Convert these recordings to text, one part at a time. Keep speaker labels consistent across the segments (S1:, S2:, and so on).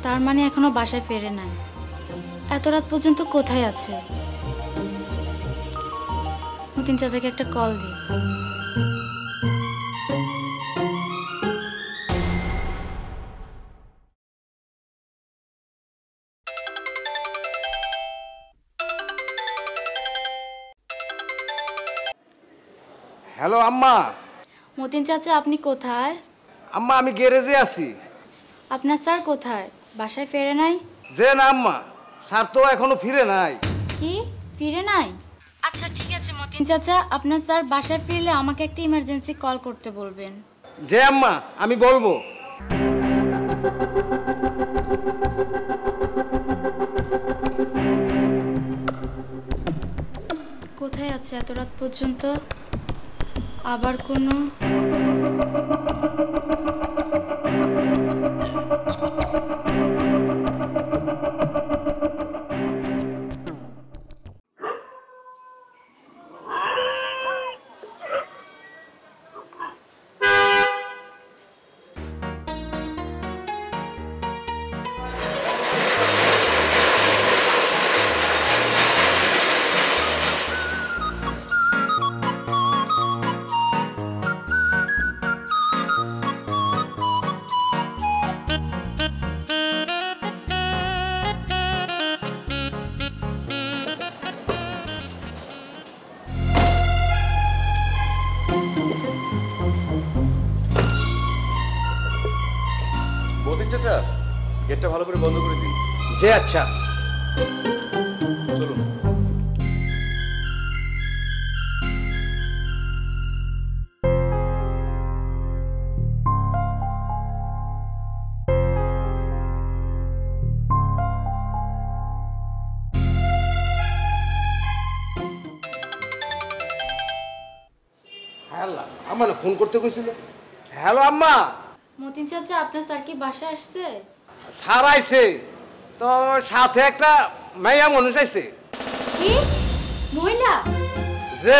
S1: তার মানে এখনো বাসায় ফেরে নাই। এত রাত পর্যন্ত কোথায় আছে? মতিন চাচাকে একটা কল দিই।
S2: হ্যালো আম্মা।
S1: মতিন চাচা, আপনি কোথায়?
S2: আম্মা আমি গ্যারেজে আছি।
S1: আপনার স্যার কোথায়? বাসায় ফেরে নাই?
S2: যে না আম্মা, স্যার তো এখনো ফিরে নাই।
S1: কি, ফিরে নাই? আচ্ছা ঠিক আছে মতিন চাচা, আপনার স্যার বাসায় ফিরলে আমাকে একটা ইমার্জেন্সি কল করতে বলবেন।
S2: যে আম্মা আমি বলবো।
S1: কোথায় আছে এত রাত পর্যন্ত? আবার কোনো
S3: মতিন চাচা, গেটটা ভালো করে বন্ধ করে দিন।
S2: যে আচ্ছা
S3: চলুন।
S2: হ্যালো আম্মা না ফোন করতে কইছিল। হ্যালো আম্মা।
S1: মতিন চাচা, আপনার স্যার কি বাসায় আসছে?
S2: স্যার আইছে তো সাথে একটা মাইয়া মানুষ আইছে।
S1: কি, মহিলা?
S2: যে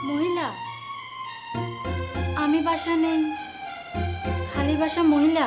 S1: মহিলা? আমি বাসা নেই, খালি বাসা মহিলা?